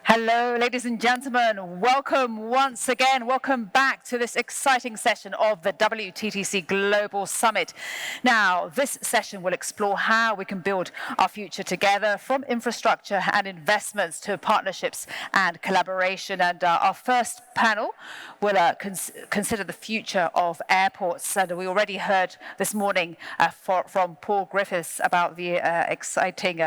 Hello, ladies and gentlemen. Welcome once again. Welcome back to this exciting session of the WTTC Global Summit. Now, this session will explore how we can build our future together, from infrastructure and investments to partnerships and collaboration. And our first panel will consider the future of airports. And we already heard this morning from Paul Griffiths about the exciting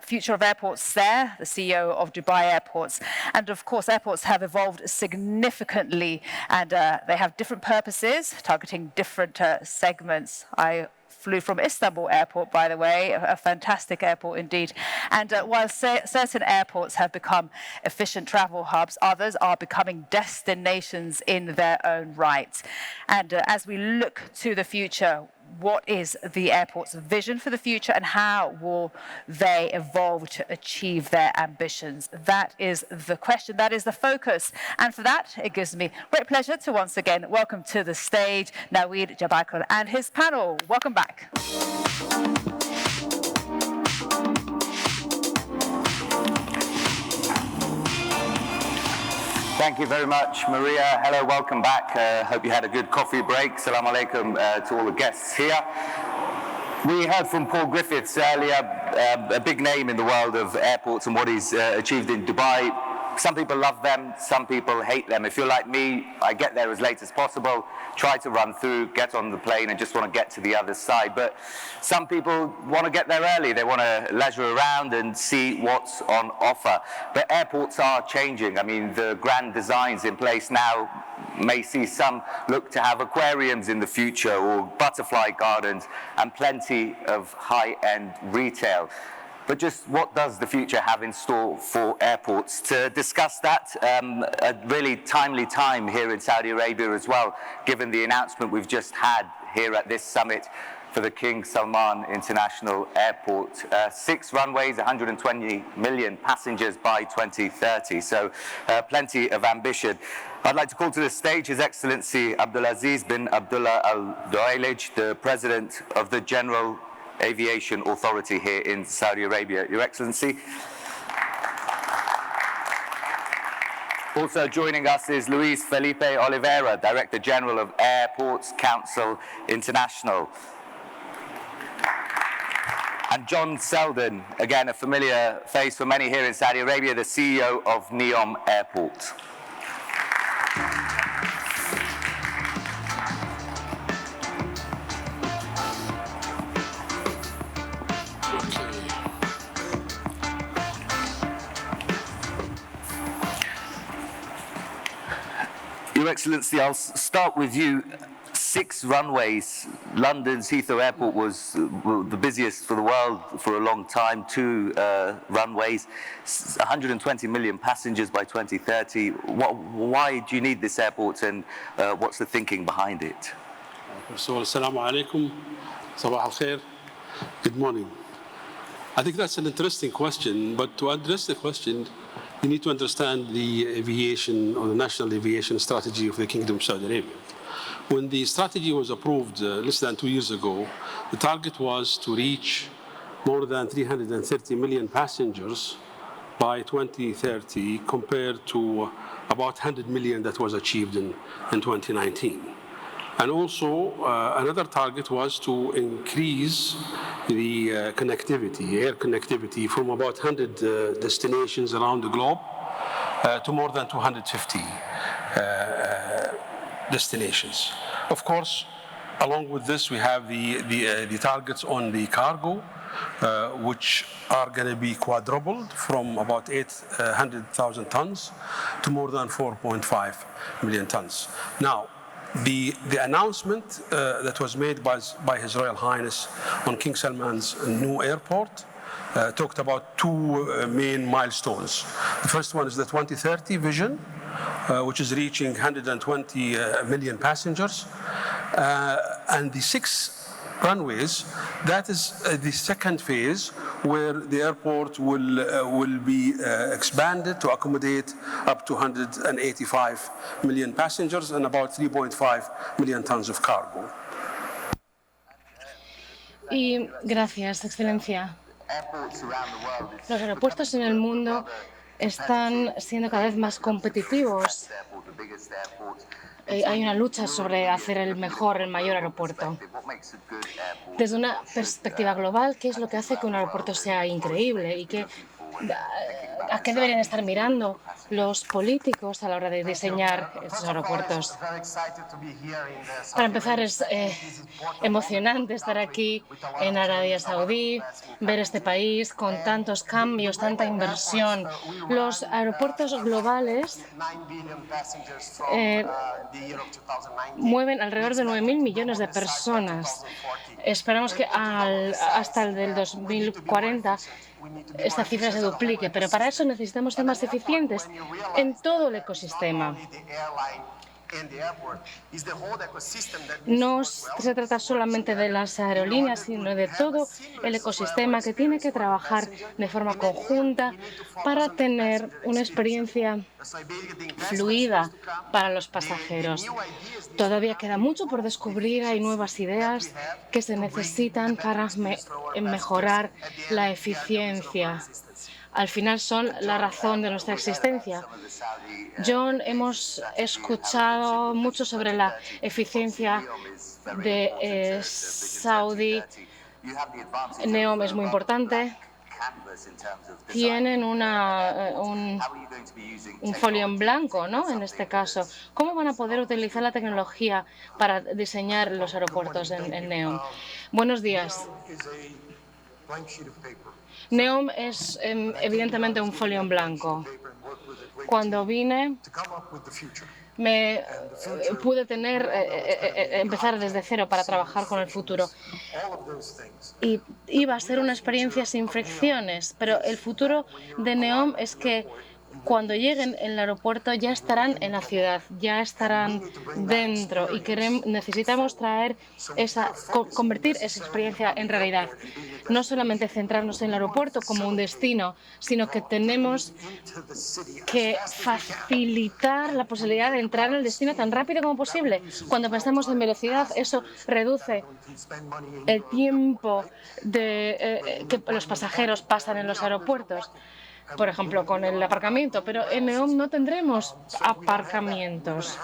future of airports there, the CEO of Dubai Airports. And of course, airports have evolved significantly, and they have different purposes, targeting different segments. I flew from Istanbul Airport, by the way, a fantastic airport indeed. And while certain airports have become efficient travel hubs, others are becoming destinations in their own right. And as we look to the future, what is the airport's vision for the future, and how will they evolve to achieve their ambitions? That is the question, that is the focus. And for that, it gives me great pleasure to once again welcome to the stage Naweed Jabakal and his panel. Welcome back. Thank you very much, Maria. Hello, welcome back. Hope you had a good coffee break. Salam alaikum to all the guests here. We heard from Paul Griffiths earlier, a big name in the world of airports and what he's achieved in Dubai. Some people love them, some people hate them. If you're like me, I get there as late as possible, try to run through, get on the plane and just want to get to the other side. But some people want to get there early. They want to leisure around and see what's on offer. But airports are changing. I mean, the grand designs in place now may see some look to have aquariums in the future or butterfly gardens and plenty of high-end retail. But just what does the future have in store for airports? To discuss that, a really timely time here in Saudi Arabia as well, given the announcement we've just had here at this summit for the King Salman International Airport. 6 runways, 120 million passengers by 2030, so plenty of ambition. I'd like to call to the stage His Excellency Abdulaziz bin Abdullah Al Duailej, the President of the General Aviation Authority here in Saudi Arabia. Your Excellency. Also joining us is Luis Felipe Oliveira, Director General of Airports Council International. And John Selden, again a familiar face for many here in Saudi Arabia, the CEO of NEOM Airport. Your Excellency, I'll start with you. 6 runways. London's Heathrow Airport was the busiest for the world for a long time. 2 runways, 120 million passengers by 2030. Why do you need this airport, and what's the thinking behind it? First of all, assalamu alaikum, sabah al khair, good morning. I think that's an interesting question, but to address the question, you need to understand the aviation or the national aviation strategy of the Kingdom of Saudi Arabia. When the strategy was approved less than 2 years ago, the target was to reach more than 330 million passengers by 2030 compared to about 100 million that was achieved in 2019. And also another target was to increase the connectivity, air connectivity, from about 100 destinations around the globe to more than 250 destinations. Of course, along with this, we have the targets on the cargo, which are going to be quadrupled from about 800,000 tons to more than 4.5 million tons. Now, the announcement that was made by His Royal Highness on King Salman's new airport talked about 2 main milestones. The first one is the 2030 vision, which is reaching 120 million passengers, and the 6 runways, that is the second phase, where the airport will be expanded to accommodate up to 185 million passengers and about 3.5 million tons of cargo. Y gracias, Excelencia. Los aeropuertos en el mundo están siendo cada vez más competitivos. Hay una lucha sobre hacer el mayor aeropuerto. Desde una perspectiva global, ¿qué es lo que hace que un aeropuerto sea increíble y a qué deberían estar mirando los políticos a la hora de diseñar estos aeropuertos? Para empezar, es emocionante estar aquí en Arabia Saudí, ver este país con tantos cambios, tanta inversión. Los aeropuertos globales mueven alrededor de 9.000 millones de personas. Esperamos que hasta el del 2040 esta cifra se duplique, pero para eso necesitamos ser más eficientes en todo el ecosistema. No se trata solamente de las aerolíneas, sino de todo el ecosistema que tiene que trabajar de forma conjunta para tener una experiencia fluida para los pasajeros. Todavía queda mucho por descubrir, hay nuevas ideas que se necesitan para mejorar la eficiencia. Al final son la razón de nuestra existencia. John, hemos escuchado mucho sobre la eficiencia de Saudi. NEOM es muy importante. Tienen un folio en blanco, ¿no? En este caso. ¿Cómo van a poder utilizar la tecnología para diseñar los aeropuertos en NEOM? Buenos días. NEOM es evidentemente un folio en blanco. Cuando vine, pude empezar desde cero para trabajar con el futuro. Y iba a ser una experiencia sin fricciones, pero el futuro de NEOM es que cuando lleguen en el aeropuerto ya estarán en la ciudad, ya estarán dentro y necesitamos convertir esa experiencia en realidad. No solamente centrarnos en el aeropuerto como un destino, sino que tenemos que facilitar la posibilidad de entrar en el destino tan rápido como posible. Cuando pensamos en velocidad, eso reduce el tiempo que los pasajeros pasan en los aeropuertos. Por ejemplo, con el aparcamiento, pero en NEOM no tendremos aparcamientos.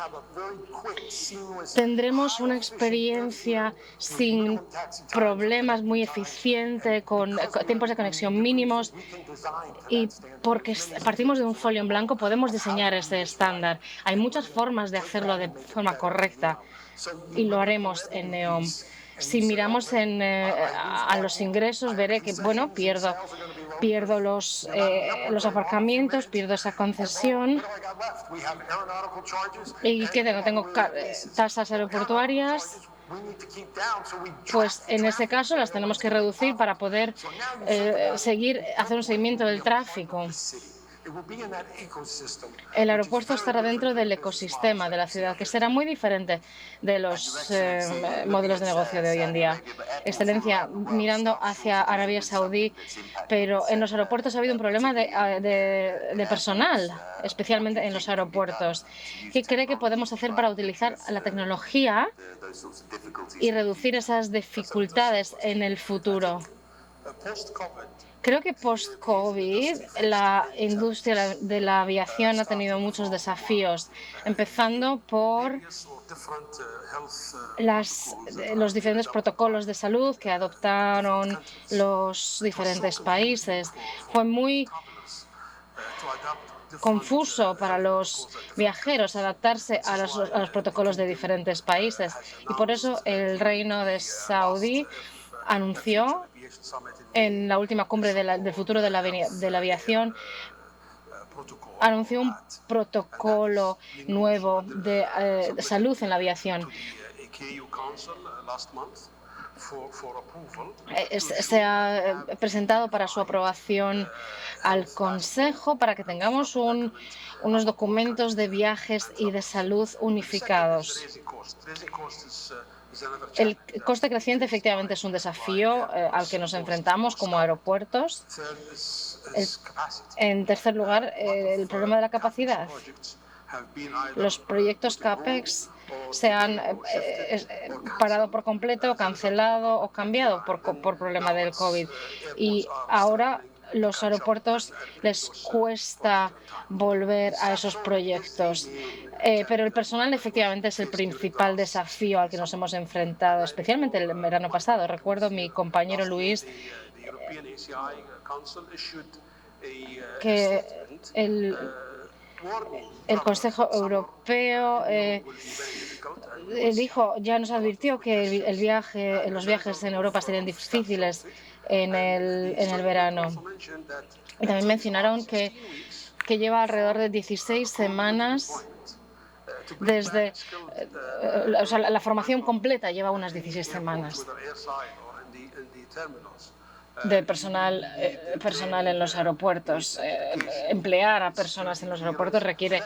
Tendremos una experiencia sin problemas, muy eficiente, con tiempos de conexión mínimos y porque partimos de un folio en blanco podemos diseñar ese estándar. Hay muchas formas de hacerlo de forma correcta y lo haremos en NEOM. Si miramos a los ingresos, veré que, bueno, pierdo los aparcamientos, pierdo esa concesión. ¿Y qué tengo? Tengo tasas aeroportuarias. Pues en ese caso las tenemos que reducir para poder hacer un seguimiento del tráfico. El aeropuerto estará dentro del ecosistema de la ciudad, que será muy diferente de los modelos de negocio de hoy en día. Excelencia, mirando hacia Arabia Saudí, pero en los aeropuertos ha habido un problema de personal, especialmente en los aeropuertos. ¿Qué cree que podemos hacer para utilizar la tecnología y reducir esas dificultades en el futuro? Creo que post-COVID la industria de la aviación ha tenido muchos desafíos, empezando por los diferentes protocolos de salud que adoptaron los diferentes países. Fue muy confuso para los viajeros adaptarse a los protocolos de diferentes países y por eso el Reino de Saudí anunció en la última cumbre del futuro de la aviación, anunció un protocolo nuevo de salud en la aviación. Se ha presentado para su aprobación al Consejo para que tengamos unos documentos de viajes y de salud unificados. El coste creciente efectivamente es un desafío al que nos enfrentamos como aeropuertos. En tercer lugar, el problema de la capacidad. Los proyectos CAPEX se han parado por completo, cancelado o cambiado por problema del COVID. Y ahora los aeropuertos les cuesta volver a esos proyectos. Pero el personal efectivamente es el principal desafío al que nos hemos enfrentado, especialmente el verano pasado. Recuerdo mi compañero Luis que el Consejo Europeo dijo, ya nos advirtió que los viajes en Europa serían difíciles en el verano. Y también mencionaron que lleva alrededor de 16 semanas desde, o sea, la formación completa lleva unas 16 semanas de personal en los aeropuertos. Emplear a personas en los aeropuertos requiere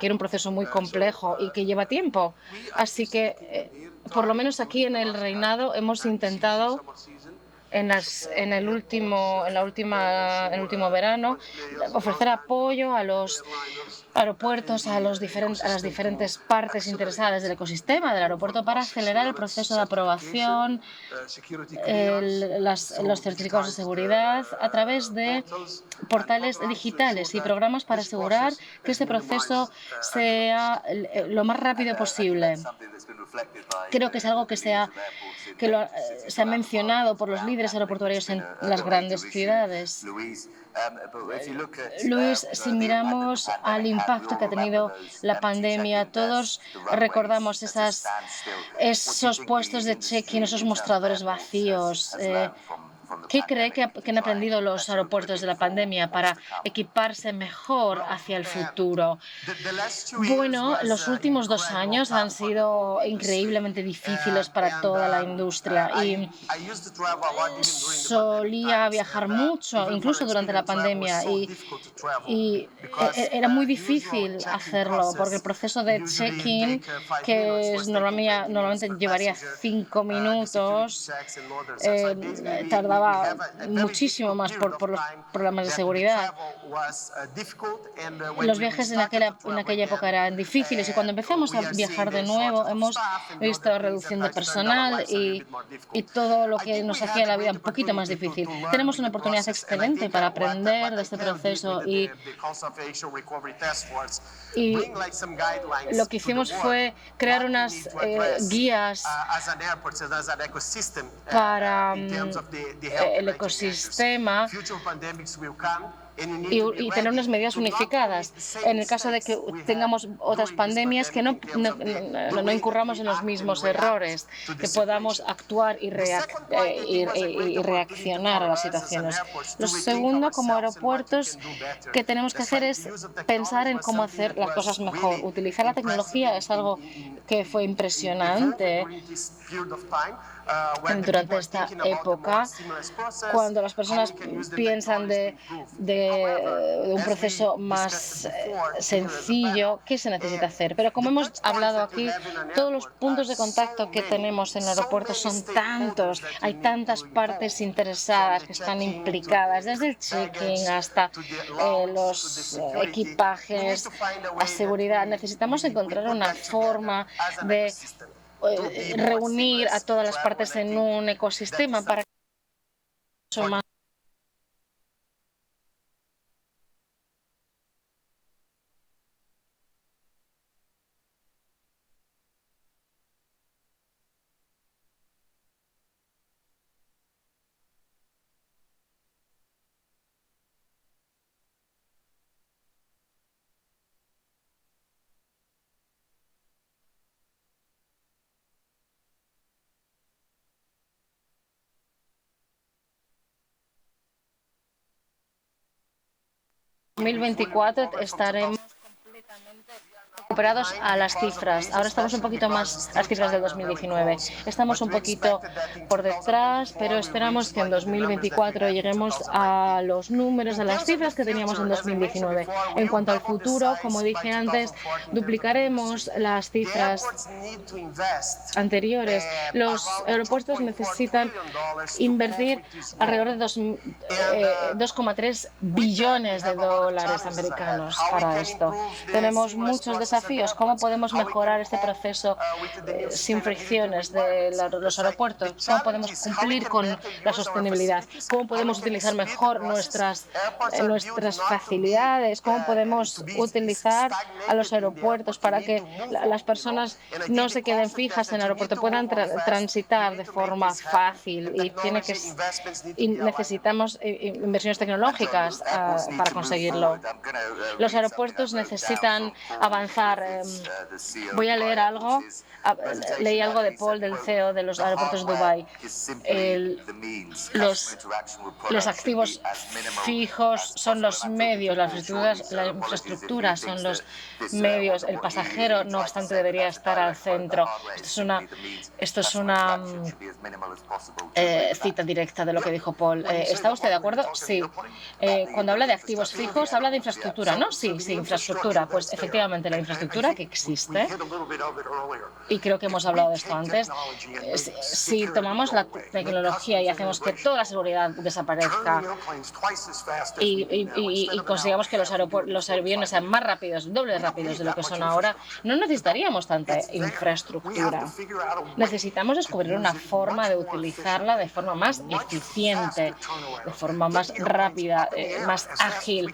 un proceso muy complejo y que lleva tiempo. Así que, por lo menos aquí en el reinado, hemos intentado en el último verano ofrecer apoyo a los aeropuertos, a las diferentes partes interesadas del ecosistema del aeropuerto para acelerar el proceso de aprobación, los certificados de seguridad a través de portales digitales y programas para asegurar que este proceso sea lo más rápido posible. Creo que es algo que se ha mencionado por los líderes aeroportuarios en las grandes ciudades. Luis, si miramos al impacto que ha tenido la pandemia, todos recordamos esos puestos de check-in, esos mostradores vacíos. ¿Qué cree que han aprendido los aeropuertos de la pandemia para equiparse mejor hacia el futuro? Bueno, los últimos 2 años han sido increíblemente difíciles para toda la industria y solía viajar mucho, incluso durante la pandemia, y era muy difícil hacerlo porque el proceso de check-in, que normalmente llevaría 5 minutos, tardaba muchísimo más por los problemas de seguridad. Los viajes en aquella época eran difíciles y cuando empezamos a viajar de nuevo hemos visto reducción de personal y todo lo que nos hacía la vida un poquito más difícil. Tenemos una oportunidad excelente para aprender de este proceso y lo que hicimos fue crear unas guías para el ecosistema y tener unas medidas unificadas. En el caso de que tengamos otras pandemias, que no incurramos en los mismos errores, que podamos actuar y reaccionar a las situaciones. Lo segundo, como aeropuertos, que tenemos que hacer es pensar en cómo hacer las cosas mejor. Utilizar la tecnología es algo que fue impresionante durante esta época, cuando las personas piensan de un proceso más sencillo, ¿qué se necesita hacer? Pero como hemos hablado aquí, todos los puntos de contacto que tenemos en el aeropuerto son tantos, hay tantas partes interesadas que están implicadas, desde el check-in hasta los equipajes, la seguridad. Necesitamos encontrar una forma de reunir a todas las partes en un ecosistema para que eso más. En 2024 estaremos completamente recuperados a las cifras. Ahora estamos un poquito más a las cifras del 2019. Estamos un poquito por detrás, pero esperamos que en 2024 lleguemos a los números, a las cifras que teníamos en 2019. En cuanto al futuro, como dije antes, duplicaremos las cifras anteriores. Los aeropuertos necesitan invertir alrededor de 2,3 billones de dólares americanos para esto. Tenemos muchos desafíos desafíos. ¿Cómo podemos mejorar este proceso sin fricciones de los aeropuertos? ¿Cómo podemos cumplir con la sostenibilidad? ¿Cómo podemos utilizar mejor nuestras facilidades? ¿Cómo podemos utilizar a los aeropuertos para que las personas no se queden fijas en el aeropuerto, puedan transitar de forma fácil? Y necesitamos inversiones tecnológicas para conseguirlo. Los aeropuertos necesitan avanzar. Voy a leer algo. Leí algo de Paul, del CEO de los aeropuertos de Dubái. Los activos fijos son los medios, la infraestructura son los medios. El pasajero, no obstante, debería estar al centro. Esto es una cita directa de lo que dijo Paul. ¿Está usted de acuerdo? Sí. Cuando habla de activos fijos, habla de infraestructura, ¿no? Sí, infraestructura. Pues efectivamente, la infraestructura que existe, y creo que hemos hablado de esto antes, si tomamos la tecnología y hacemos que toda la seguridad desaparezca y consigamos que los aviones sean más rápidos, doble rápidos de lo que son ahora, no necesitaríamos tanta infraestructura. Necesitamos descubrir una forma de utilizarla de forma más eficiente, de forma más rápida, más ágil.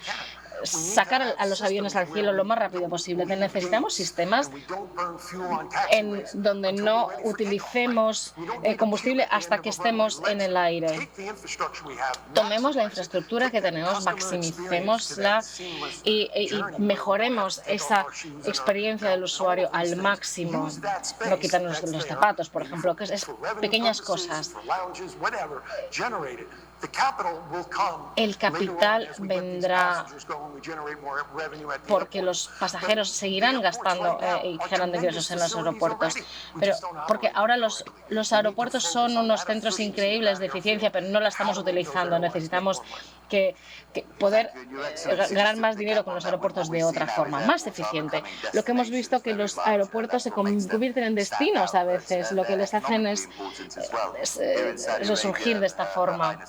Sacar a los aviones al cielo lo más rápido posible. Necesitamos sistemas en donde no utilicemos combustible hasta que estemos en el aire. Tomemos la infraestructura que tenemos, maximicémosla y mejoremos esa experiencia del usuario al máximo. No quitarnos los zapatos, por ejemplo, que es pequeñas cosas. El capital vendrá porque los pasajeros seguirán gastando y generando ingresos en los aeropuertos. Pero porque ahora los aeropuertos son unos centros increíbles de eficiencia, pero no la estamos utilizando. Necesitamos poder ganar más dinero con los aeropuertos de otra forma, más eficiente. Lo que hemos visto que los aeropuertos se convierten en destinos a veces. Lo que les hacen es resurgir de esta forma.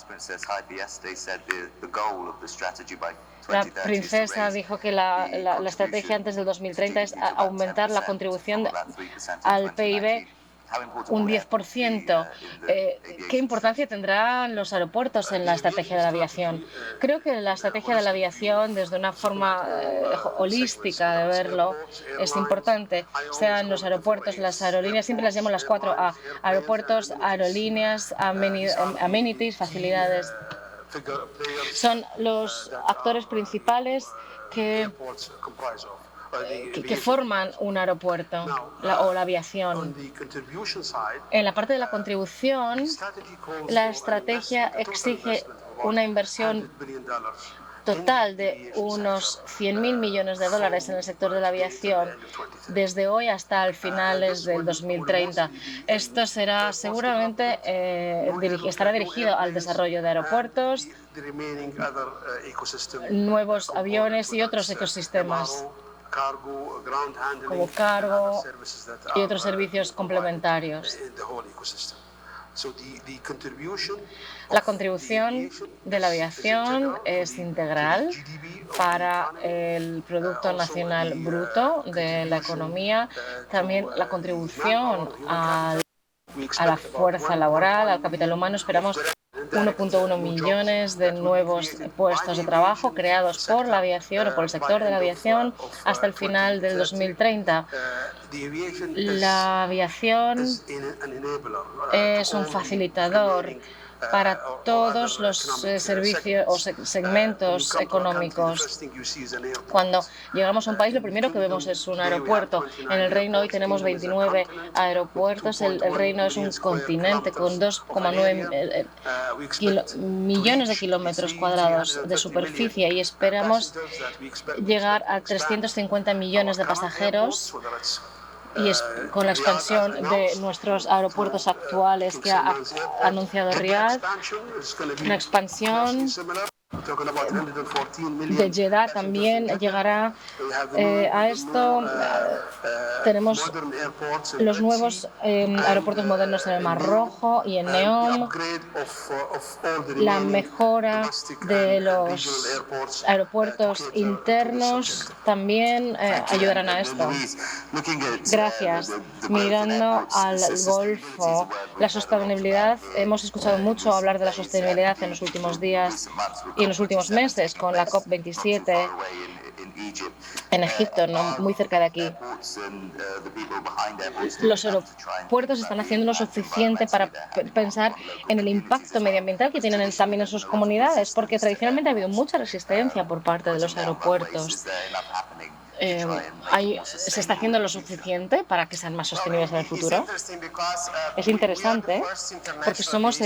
La princesa dijo que la estrategia antes del 2030 es aumentar la contribución al PIB un 10%. ¿Qué importancia tendrán los aeropuertos en la estrategia de la aviación? Creo que la estrategia de la aviación, desde una forma holística de verlo, es importante. Sean los aeropuertos, las aerolíneas, siempre las llamo las 4A: aeropuertos, aerolíneas, amenities, facilidades. Son los actores principales que forman un aeropuerto o la aviación. En la parte de la contribución, la estrategia exige una inversión total de unos 100.000 millones de dólares en el sector de la aviación desde hoy hasta el finales del 2030. Esto será seguramente estará dirigido al desarrollo de aeropuertos, nuevos aviones y otros ecosistemas como cargo y otros servicios complementarios. La contribución de la aviación es integral para el Producto Nacional Bruto de la economía. También la contribución a la fuerza laboral, al capital humano. Esperamos 1.1 millones de nuevos puestos de trabajo creados por la aviación o por el sector de la aviación hasta el final del 2030. La aviación es un facilitador para todos los servicios o segmentos económicos. Cuando llegamos a un país, lo primero que vemos es un aeropuerto. En el Reino hoy tenemos 29 aeropuertos. El Reino es un continente con 2,9 millones de kilómetros cuadrados de superficie y esperamos llegar a 350 millones de pasajeros. Y con la expansión de nuestros aeropuertos actuales que ha anunciado Riyadh, una expansión de Jeddah también llegará a esto. Tenemos los nuevos aeropuertos modernos en el Mar Rojo y en NEOM. La mejora de los aeropuertos internos también ayudarán a esto. Gracias. Mirando al Golfo, la sostenibilidad, hemos escuchado mucho hablar de la sostenibilidad en los últimos días y en los últimos meses con la COP27 en Egipto, muy cerca de aquí. Los aeropuertos están haciendo lo suficiente para pensar en el impacto medioambiental que tienen también en sus comunidades, porque tradicionalmente ha habido mucha resistencia por parte de los aeropuertos. ¿Se está haciendo lo suficiente para que sean más sostenibles en el futuro? Es interesante porque somos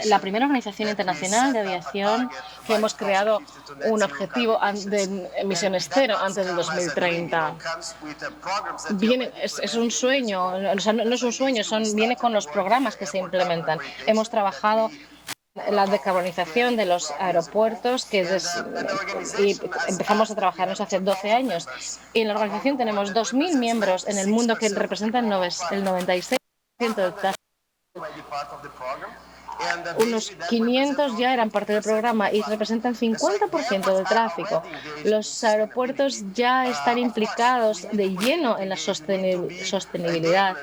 la primera organización internacional de aviación que hemos creado un objetivo de emisiones cero antes del 2030. Es un sueño, o sea, no es un sueño, viene con los programas que se implementan. Hemos trabajado la decarbonización de los aeropuertos y empezamos a trabajar en eso hace 12 años. Y en la organización tenemos 2.000 miembros en el mundo que representan el 96% del tráfico. Unos 500 ya eran parte del programa y representan 50% del tráfico. Los aeropuertos ya están implicados de lleno en la sostenibilidad.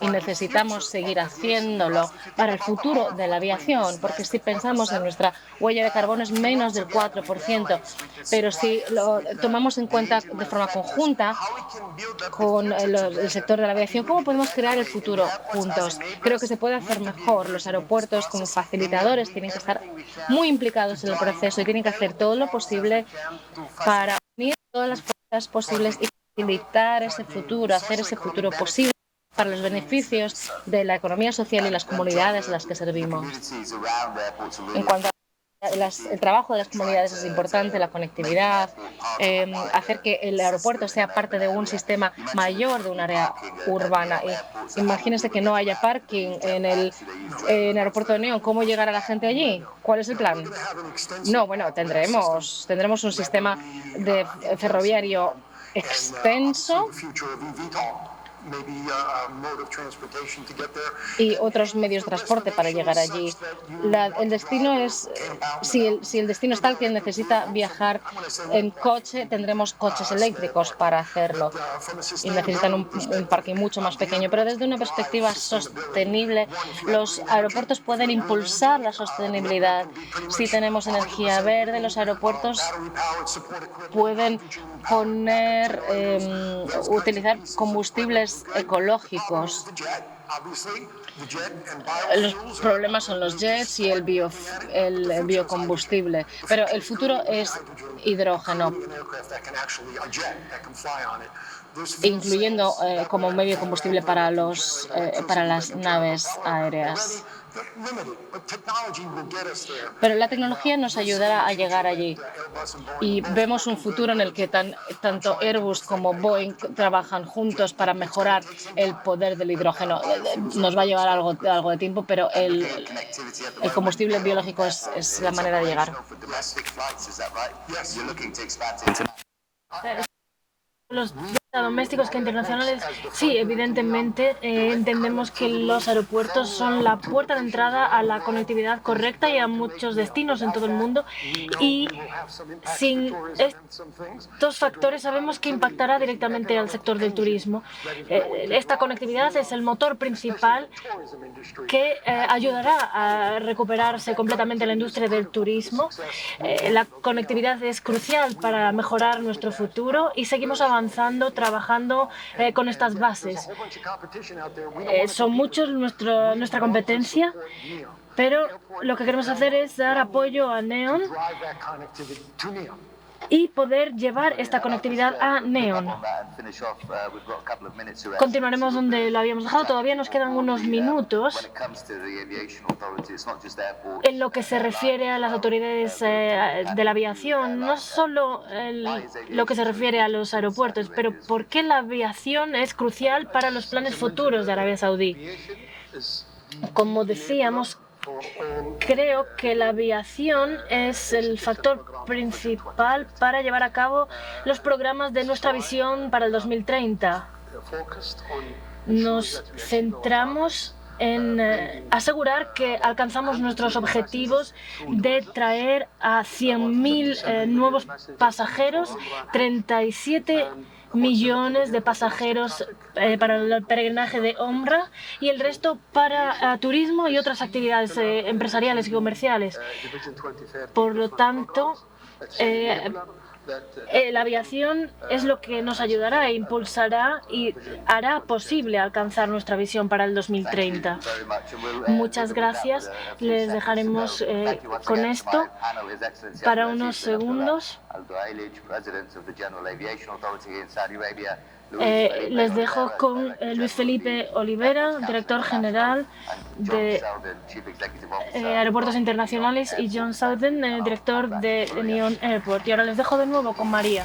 Y necesitamos seguir haciéndolo para el futuro de la aviación, porque si pensamos en nuestra huella de carbono es menos del 4%, pero si lo tomamos en cuenta de forma conjunta con el sector de la aviación, ¿cómo podemos crear el futuro juntos? Creo que se puede hacer mejor. Los aeropuertos como facilitadores tienen que estar muy implicados en el proceso y tienen que hacer todo lo posible para unir todas las fuerzas posibles y facilitar ese futuro, hacer ese futuro posible para los beneficios de la economía social y las comunidades a las que servimos. En cuanto el trabajo de las comunidades es importante, la conectividad, hacer que el aeropuerto sea parte de un sistema mayor de un área urbana. Imagínense que no haya parking en el aeropuerto de NEOM. ¿Cómo llegará la gente allí? ¿Cuál es el plan? No, bueno, tendremos un sistema de ferroviario extenso y otros medios de transporte para llegar allí. El destino es, si el destino es tal que necesita viajar en coche, tendremos coches eléctricos para hacerlo y necesitan un parque mucho más pequeño. Pero desde una perspectiva sostenible, los aeropuertos pueden impulsar la sostenibilidad. Si tenemos energía verde, los aeropuertos pueden utilizar combustibles ecológicos. Los problemas son los jets y el biocombustible, pero el futuro es hidrógeno, incluyendo como medio combustible para las naves aéreas. Pero la tecnología nos ayudará a llegar allí y vemos un futuro en el que tanto Airbus como Boeing trabajan juntos para mejorar el poder del hidrógeno. Nos va a llevar algo de tiempo, pero el combustible biológico es la manera de llegar. Los domésticos que internacionales, sí, evidentemente entendemos que los aeropuertos son la puerta de entrada a la conectividad correcta y a muchos destinos en todo el mundo, y sin estos factores sabemos que impactará directamente al sector del turismo. Esta conectividad es el motor principal que ayudará a recuperarse completamente la industria del turismo. La conectividad es crucial para mejorar nuestro futuro y seguimos avanzando, trabajando con estas bases. Son muchos nuestra competencia, pero lo que queremos hacer es dar apoyo a NEOM y poder llevar esta conectividad a NEOM. Continuaremos donde lo habíamos dejado. Todavía nos quedan unos minutos. En lo que se refiere a las autoridades de la aviación, no solo lo que se refiere a los aeropuertos, pero ¿por qué la aviación es crucial para los planes futuros de Arabia Saudí? Como decíamos, Creo que la aviación es el factor principal para llevar a cabo los programas de nuestra visión para el 2030. Nos centramos en asegurar que alcanzamos nuestros objetivos de traer a 100.000 nuevos pasajeros, 37 millones de pasajeros para el peregrinaje de Umra y el resto para turismo y otras actividades empresariales y comerciales. Por lo tanto, la aviación es lo que nos ayudará e impulsará y hará posible alcanzar nuestra visión para el 2030. Muchas gracias. Les dejaremos con esto para unos segundos. Les dejo con Luis Felipe Olivera, director general de Aeropuertos Internacionales, y John Southern, director de Neon Airport. Y ahora les dejo de nuevo con María.